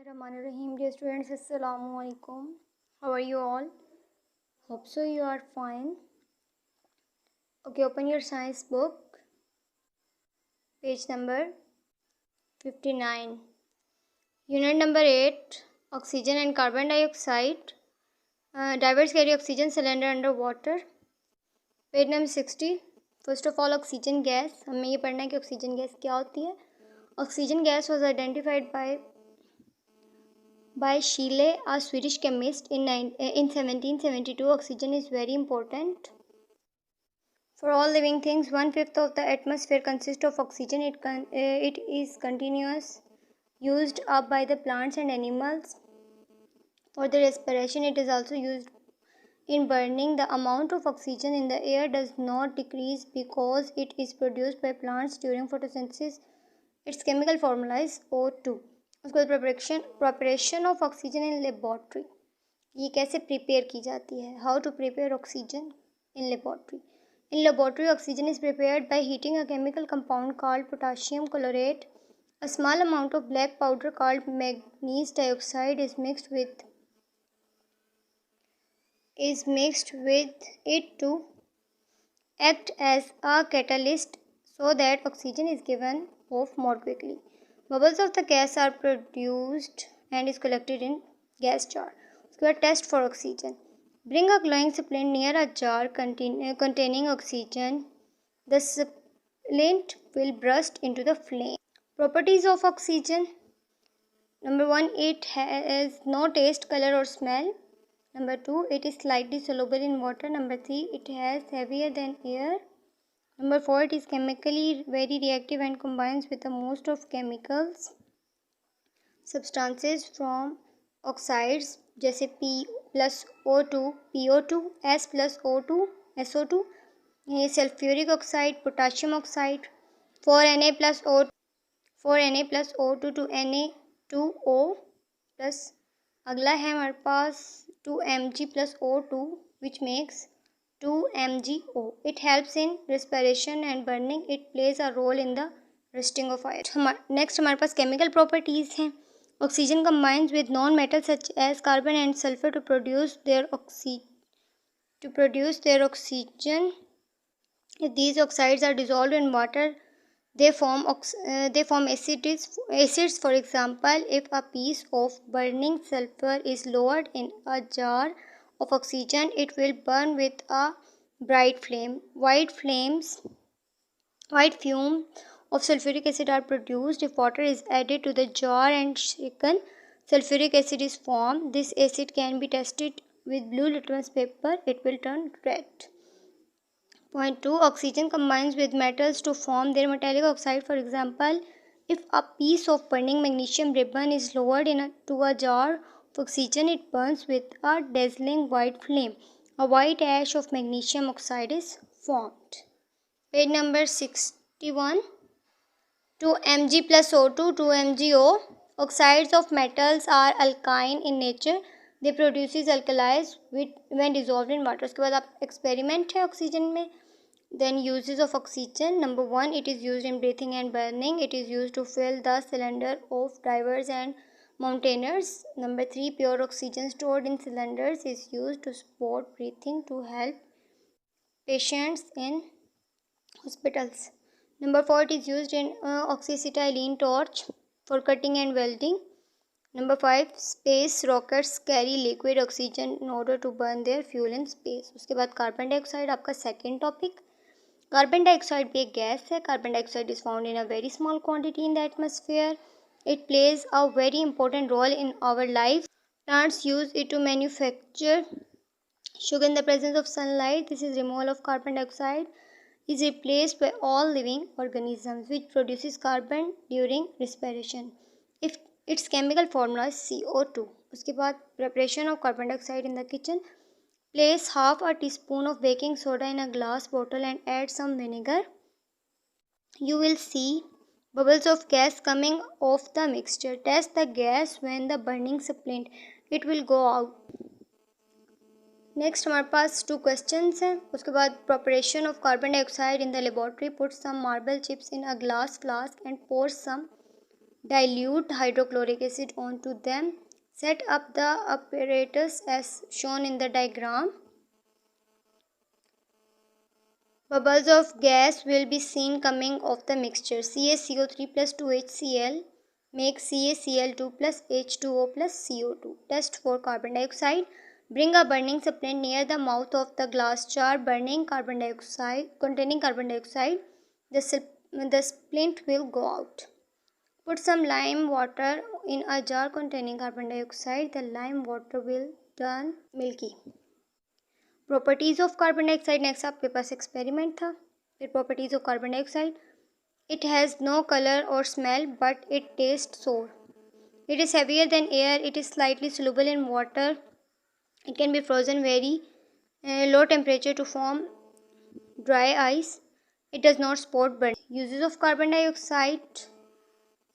Bismillahirrahmanirrahim. Dear students, Assalamu alaikum. How are you all? Hope so you are fine. Okay, open your science book. Page number 59. Unit number 8. Oxygen and carbon dioxide. Divers carry oxygen cylinder under water. Page number 60. First of all, oxygen gas. हमें ये पढ़ना है कि oxygen gas क्या होती है. Oxygen gas was identified by Scheele, a Swedish chemist, in 1772. Oxygen is very important for all living things. 1/5 of the atmosphere consists of oxygen. It is continuous used up by the plants and animals for their respiration. It is also used in burning. The amount of oxygen in the air does not decrease because it is produced by plants during photosynthesis. Its chemical formula is O2. उसके बाद preparation of oxygen in laboratory. ये कैसे prepare की जाती है? How to prepare oxygen in laboratory. In laboratory, oxygen is prepared by heating a chemical compound called potassium chlorate. A small amount of black powder called manganese dioxide is mixed with it to act as a catalyst so that oxygen is given off more quickly. Bubbles of the gas are produced and is collected in gas jar. उसके बाद test for oxygen. Bring a glowing splint near a jar containing oxygen. The splint will burst into the flame. Properties of oxygen. Number 1, it has no taste, color or smell. Number 2, it is slightly soluble in water. Number 3, it is heavier than air. Number 4, it is chemically very reactive and combines with the most of chemicals substances from oxides जैसे P plus O2, PO2, S plus O2, SO2, ये sulphuric oxide, potassium oxide, 4Na plus O2 to Na2O plus अगला है हमारे पास 2Mg plus O2 which makes 2MgO. It helps in respiration and burning. It plays a role in the rusting of fire. Next हमारे पास chemical properties हैं. Oxygen combines with non-metals such as carbon and sulfur to produce their oxygen. If these oxides are dissolved in water, they form acids. For example, if a piece of burning sulfur is lowered in a jar of oxygen, it will burn with a bright flame. White fumes of sulfuric acid are produced if water is added to the jar and shaken. Sulfuric acid is formed. This acid can be tested with blue litmus paper. It will turn red. Point 2. Oxygen combines with metals to form their metallic oxide. For example, if a piece of burning magnesium ribbon is lowered into a jar of oxygen, it burns with a dazzling white flame. A white ash of magnesium oxide is formed. Page number 61. 2Mg plus O2, 2MgO. Oxides of metals are alkyne in nature. They produces alkalis when dissolved in water. उसके बाद आप experiment है oxygen में. Then uses of oxygen. Number 1, it is used in breathing and burning. It is used to fill the cylinder of divers and mountaineers. Number 3, pure oxygen stored in cylinders is used to support breathing to help patients in hospitals. Number 4, it is used in oxyacetylene torch for cutting and welding. Number 5, space rockets carry liquid oxygen in order to burn their fuel in space. उसके बाद carbon dioxide आपका second topic. Carbon dioxide भी एक gas है. Carbon dioxide is found in a very small quantity in the atmosphere. It plays a very important role in our life. Plants use it to manufacture sugar in the presence of sunlight. This is removal of carbon dioxide is replaced by all living organisms which produces carbon during respiration. If its chemical formula is CO2. उसके बाद preparation of carbon dioxide in the kitchen. Place half a teaspoon of baking soda in a glass bottle and add some vinegar. You will see bubbles of gas coming off the mixture. Test the gas when the burning splint. It will go out. Next हमारे पास 2 questions हैं. उसके बाद preparation of carbon dioxide in the laboratory. Put some marble chips in a glass flask and pour some Dilute hydrochloric acid onto them. Set up the apparatus as shown in the diagram. Bubbles of gas will be seen coming off the mixture. CaCO3 plus 2HCl makes CaCl2 plus H2O plus CO2. Test for carbon dioxide. Bring a burning splint near the mouth of the glass jar containing carbon dioxide. The splint will go out. Put some lime water in a jar containing carbon dioxide. The lime water will turn milky. Properties of carbon dioxide. Next आपके पास experiment था. फिर properties of carbon dioxide. It has no colour और smell but it taste sour. It is heavier than air. It is slightly soluble in water. It can be frozen very low temperature to form dry ice. It does not spot burn. Uses of carbon dioxide.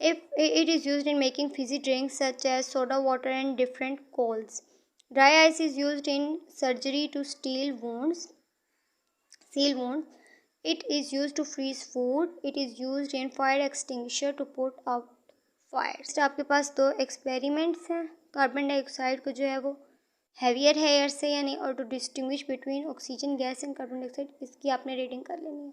If it is used in making fizzy drinks such as soda water and different coals. Dry ice is used in surgery to seal wounds. It is used to freeze food. It is used in fire extinguisher to put out fires. तो आपके पास दो experiments हैं. Carbon dioxide को जो है वो heavier है air से या नहीं, और to distinguish between oxygen gas and carbon dioxide, इसकी आपने रीडिंग कर लेनी है.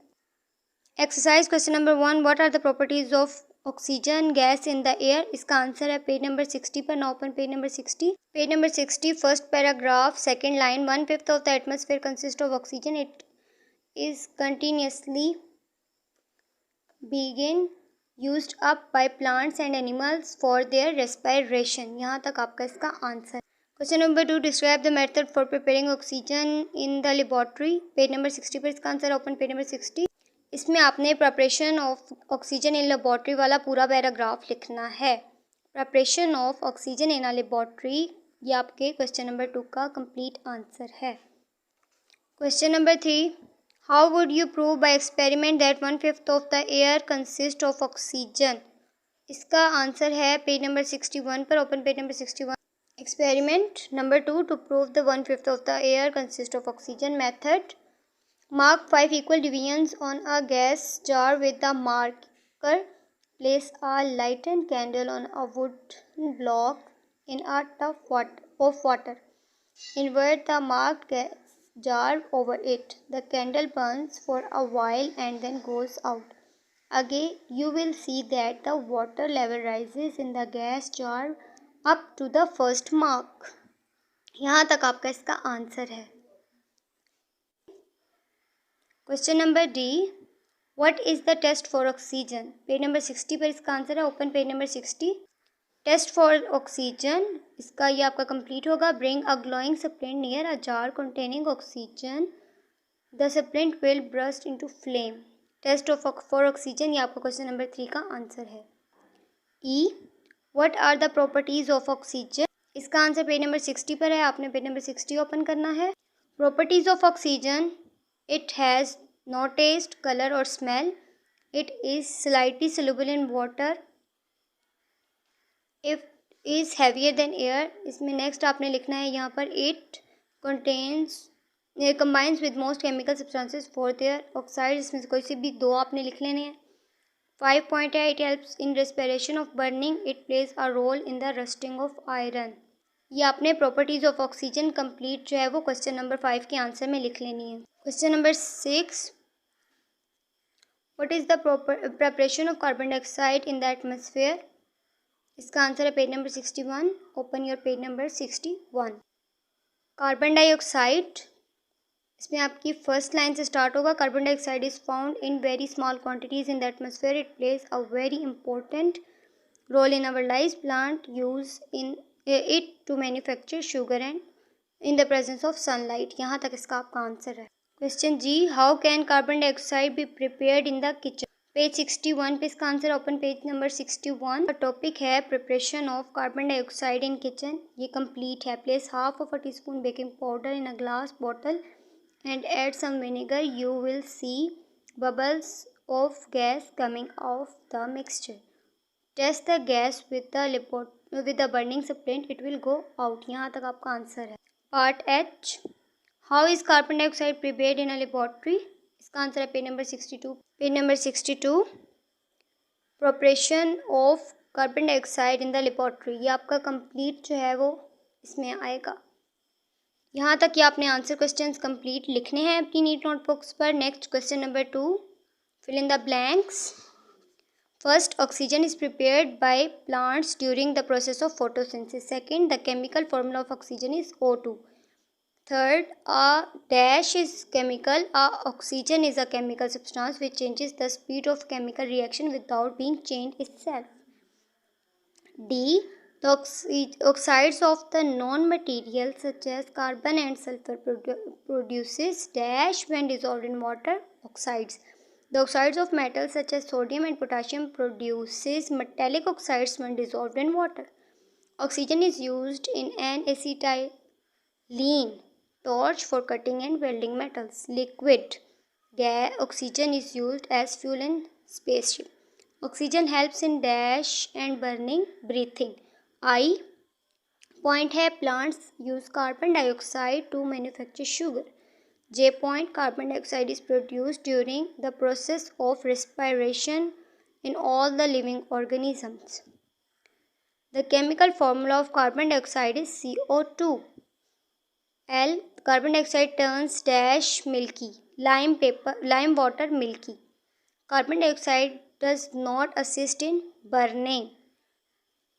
Exercise question number 1. What are the properties of oxygen gas in the air. इसका आंसर है पेज नंबर 60 पर. Now open page number 60. Page number 60 first paragraph second line. 1/5 of the atmosphere consist of oxygen. It is continuously being used up by plants and animals for there respiration. यहाँ तक आपका इसका answer. Question number 2. Describe the method for preparing oxygen in the laboratory. Page number 60 पर इसका answer. Open page number 60. इसमें आपने preparation of oxygen in laboratory वाला पूरा पैराग्राफ लिखना है. Preparation of oxygen in a laboratory, ये आपके क्वेश्चन नंबर 2 का कंप्लीट आंसर है. Question number 3. How would you prove by experiment that 1/5 of the air consist of oxygen. इसका answer है पेज नंबर 61 पर. Open page number 61. Experiment number 2. To prove the 1/5 of the air consist of oxygen. Method. Mark 5 equal divisions on a gas jar with the marker. Place a lighted candle on a wooden block in a tub of water. Invert the marked gas jar over it. The candle burns for a while and then goes out. Again, you will see that the water level rises in the gas jar up to the first mark. यहाँ तक आपका इसका answer है. Question number D. What is the test for oxygen. Page number 60 पर इसका answer है. Open page number 60. Test for oxygen, इसका ये आपका कंप्लीट होगा. Bring a glowing splint near a jar containing oxygen. The splint will burst into flame. Test for oxygen, ये आपका question number 3 का आंसर है. E. What are the properties of oxygen. इसका answer page number 60 पर है. आपने page number 60 open करना है. Properties of oxygen. It has no taste, color or smell. It is slightly soluble in water. It is heavier than air. इसमें next आपने लिखना है यहाँ पर. It combines with most chemical substances for their oxides. इसमें से कोई से भी दो आपने लिख लेने हैं. 5 point है. It helps in respiration of burning. It plays a role in the rusting of iron. ये आपने प्रॉपर्टीज ऑफ ऑक्सीजन कंप्लीट जो है वो क्वेश्चन नंबर 5 के आंसर में लिख लेनी है. Question number 6. What is the preparation of carbon dioxide in the atmosphere. इसका आंसर है page number 61. Open your page number 61. Carbon dioxide, इसमें आपकी फर्स्ट लाइन से स्टार्ट होगा. Carbon dioxide is found in very small quantities in the atmosphere. It plays a very important role in our life. Plant use in it to manufacture sugar and in the presence of sunlight. यहाँ तक इसका आपका answer है. Question G. How can carbon dioxide be prepared in the kitchen. Page 61 पे इसका answer. Open page number 61. Topic है preparation of carbon dioxide in kitchen. ये complete है. Place half of a teaspoon baking powder in a glass bottle and add some vinegar. You will see bubbles of gas coming off the mixture. Test the gas with the burning splint, it will go out. यहाँ तक आपका answer है. Part H. How is carbon dioxide prepared in a laboratory. इसका answer है page number 62. Page number 62. Preparation of carbon dioxide in the laboratory, ये आपका complete जो है वो इसमें आएगा। यहाँ तक ये आपने आंसर क्वेश्चंस कंप्लीट लिखने हैं अपनी नीट नोटबुक्स पर। Next question number 2, fill in the blanks. First, oxygen is prepared by plants during the process of photosynthesis. Second, the chemical formula of oxygen is O2. Third, a dash is chemical. Oxygen is a chemical substance which changes the speed of chemical reaction without being changed itself. D, the oxides of the non-materials such as carbon and sulfur produces dash when dissolved in water, oxides. The oxides of metals such as sodium and potassium produces metallic oxides when dissolved in water. Oxygen is used in an acetylene torch for cutting and welding metals. Liquid oxygen is used as fuel in spaceship. Oxygen helps in dash and burning, breathing. I point है plants use carbon dioxide to manufacture sugar. J point, carbon dioxide is produced during the process of respiration in all the living organisms. The chemical formula of carbon dioxide is CO2. L, carbon dioxide turns dash milky, lime water milky. Carbon dioxide does not assist in burning.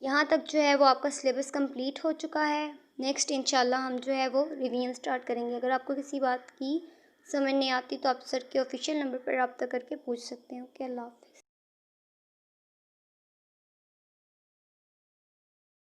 यहाँ तक जो है वो आपका syllabus complete हो चुका है। Next इंशाल्लाह हम जो है वो रिवीजन स्टार्ट करेंगे। अगर आपको किसी बात की समझ नहीं आती तो आप सर के ऑफिशियल नंबर पर रब्ता करके पूछ सकते हैं। ओके, अल्लाह हाफ़िज़।